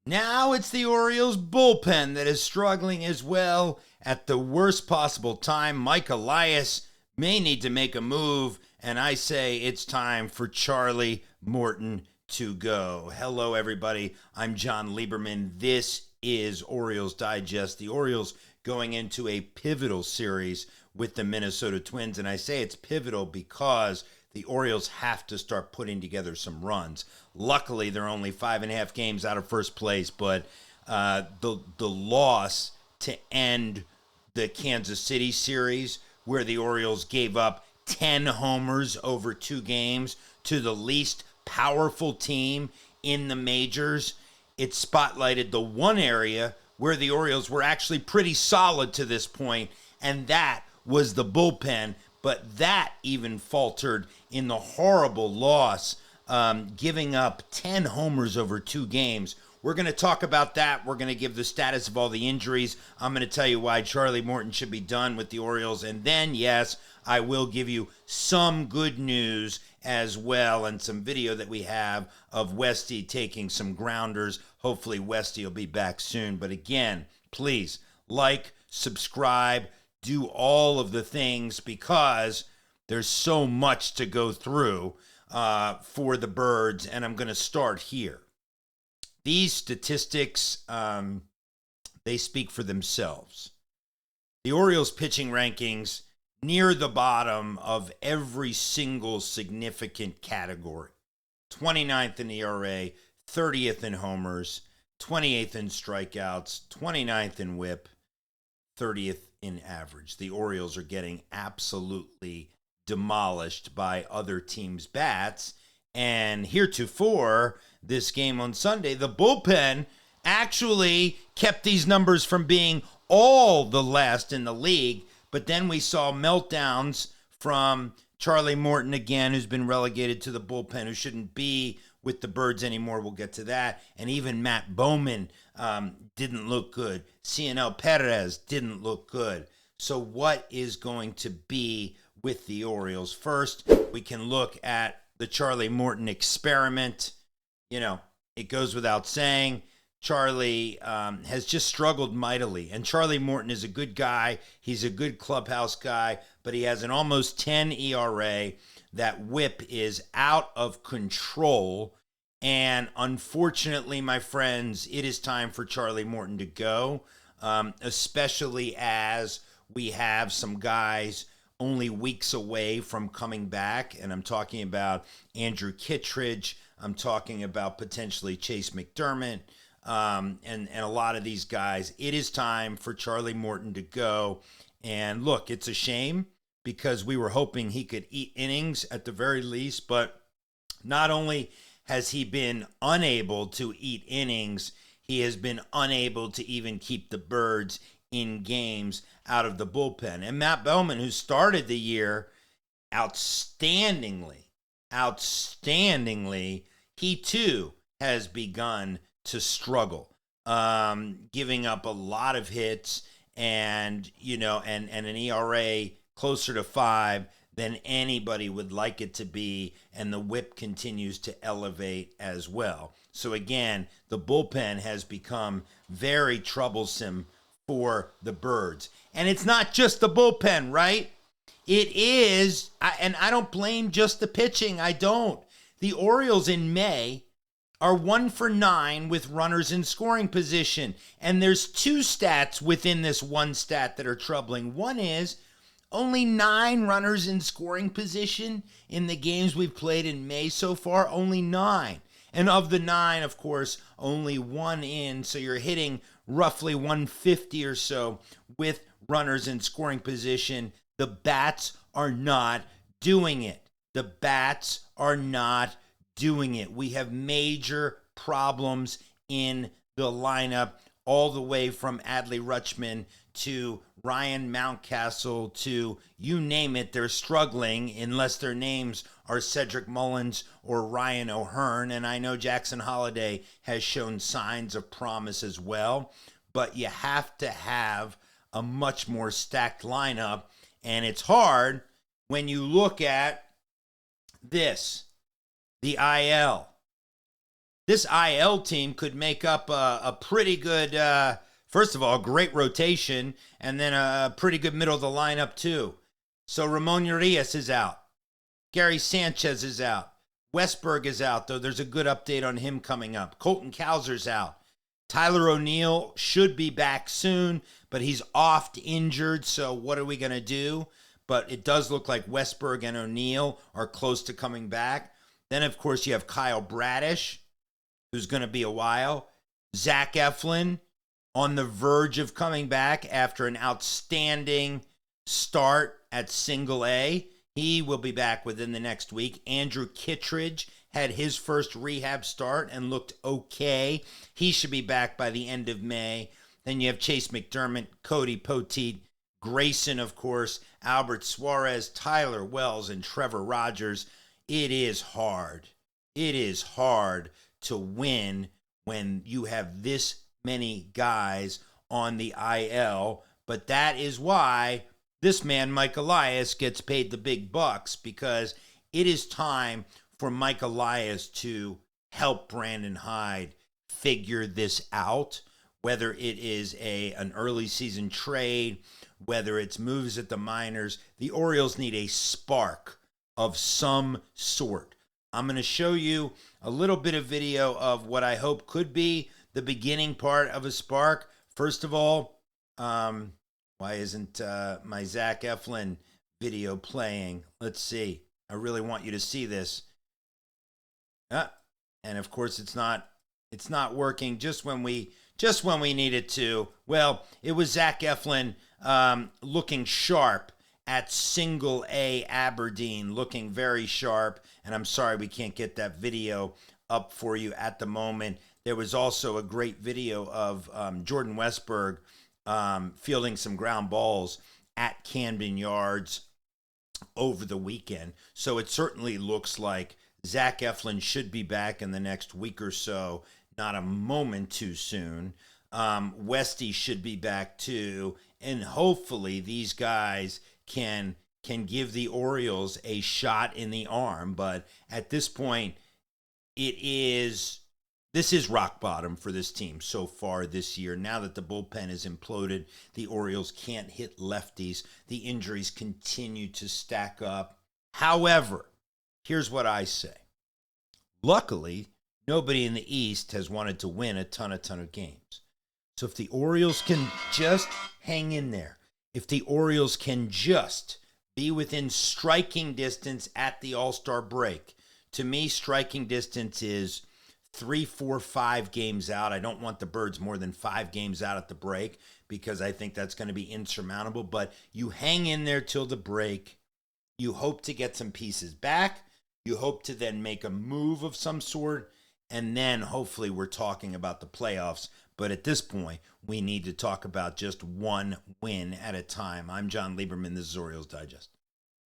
Now it's the Orioles bullpen that is struggling as well at the worst possible time. Mike Elias may need to make a move, and I say it's time for Charlie Morton to go. Hello, everybody. I'm Jon Leiberman. This is Orioles Digest. The Orioles going into a pivotal series with the Minnesota Twins, and I say it's pivotal because the Orioles have to start putting together some runs. Luckily, they're only 5.5 games out of first place, but the loss to end the Kansas City series, where the Orioles gave up 10 homers over 2 games to the least powerful team in the majors, it spotlighted the one area where the Orioles were actually pretty solid to this point, and that was the bullpen. But that even faltered in the horrible loss, giving up 10 homers over 2 games. We're going to talk about that. We're going to give the status of all the injuries. I'm going to tell you why Charlie Morton should be done with the Orioles. And then, yes, I will give you some good news as well and some video that we have of Westy taking some grounders. Hopefully Westy will be back soon. But again, please like, subscribe, do all of the things because there's so much to go through for the Birds, and I'm going to start here. These statistics, they speak for themselves. The Orioles pitching rankings near the bottom of every single significant category. 29th in ERA, 30th in homers, 28th in strikeouts, 29th in WHIP, 30th in average. The Orioles are getting absolutely demolished by other teams' bats. And heretofore, this game on Sunday, the bullpen actually kept these numbers from being all the last in the league. But then we saw meltdowns from Charlie Morton again, who's been relegated to the bullpen, who shouldn't be with the Birds anymore. We'll get to that. And even Matt Bowman didn't look good. Cionel Perez didn't look good. So what is going to be with the Orioles? First, we can look at the Charlie Morton experiment. You know, it goes without saying, Charlie has just struggled mightily. And Charlie Morton is a good guy. He's a good clubhouse guy, but he has an almost 10 ERA. That WHIP is out of control. And unfortunately, my friends, it is time for Charlie Morton to go, especially as we have some guys only weeks away from coming back. And I'm talking about Andrew Kittredge. I'm talking about potentially Chase McDermott. And a lot of these guys. It is time for Charlie Morton to go. And look, it's a shame because we were hoping he could eat innings at the very least, but not only has he been unable to eat innings, he has been unable to even keep the Birds in games out of the bullpen. And Matt Bowman, who started the year outstandingly, he too has begun to struggle, giving up a lot of hits and an ERA closer to 5 than anybody would like it to be, and the WHIP continues to elevate as well. So again, the bullpen has become very troublesome for the Birds. And it's not just the bullpen, right? It is, and I don't blame just the pitching, I don't. The Orioles in May are 1 for 9 with runners in scoring position. And there's 2 stats within this one stat that are troubling. One is only 9 runners in scoring position in the games we've played in May so far, only 9. And of the 9, of course, only 1 in, so you're hitting roughly 150 or so with runners in scoring position. The bats are not doing it. The bats are not doing it. We have major problems in the lineup, all the way from Adley Rutschman to Ryan Mountcastle to you name it. They're struggling unless their names are Cedric Mullins or Ryan O'Hearn. And I know Jackson Holliday has shown signs of promise as well. But you have to have a much more stacked lineup. And it's hard when you look at this, the IL. this IL team could make up a pretty good, first of all, great rotation, and then a pretty good middle of the lineup, too. So Ramon Urias is out. Gary Sanchez is out. Westberg is out, though there's a good update on him coming up. Colton Cowser's out. Tyler O'Neill should be back soon, but he's oft injured, so what are we going to do? But it does look like Westberg and O'Neill are close to coming back. Then, of course, you have Kyle Bradish, who's going to be a while. Zach Eflin on the verge of coming back after an outstanding start at Single A. He will be back within the next week. Andrew Kittredge had his first rehab start and looked okay. He should be back by the end of May. Then you have Chase McDermott, Cody Poteet, Grayson, of course, Albert Suarez, Tyler Wells, and Trevor Rogers. It is hard. It is hard to win when you have this many guys on the IL, but that is why this man, Mike Elias, gets paid the big bucks, because it is time for Mike Elias to help Brandon Hyde figure this out, whether it is an early season trade, whether it's moves at the minors. The Orioles need a spark of some sort. I'm going to show you a little bit of video of what I hope could be the beginning part of a spark. First of all, why isn't my Zach Eflin video playing? Let's see. I really want you to see this. And of course it's not working just when we need it to. Well, it was Zach Eflin looking sharp at Single A Aberdeen, looking very sharp. And I'm sorry we can't get that video up for you at the moment. There was also a great video of Jordan Westberg fielding some ground balls at Camden Yards over the weekend. So it certainly looks like Zach Eflin should be back in the next week or so, not a moment too soon. Westy should be back too, and hopefully these guys can give the Orioles a shot in the arm. But at this point, this is rock bottom for this team so far this year. Now that the bullpen is imploded, the Orioles can't hit lefties. The injuries continue to stack up. However, here's what I say. Luckily, nobody in the East has wanted to win a ton of games. So if the Orioles can just hang in there, if the Orioles can just be within striking distance at the All-Star break, to me, striking distance is 3, 4, 5 games out. I don't want the Birds more than 5 games out at the break, because I think that's going to be insurmountable. But you hang in there till the break. You hope to get some pieces back. You hope to then make a move of some sort. And then hopefully we're talking about the playoffs. But at this point, we need to talk about just one win at a time. I'm Jon Leiberman. This is Orioles Digest.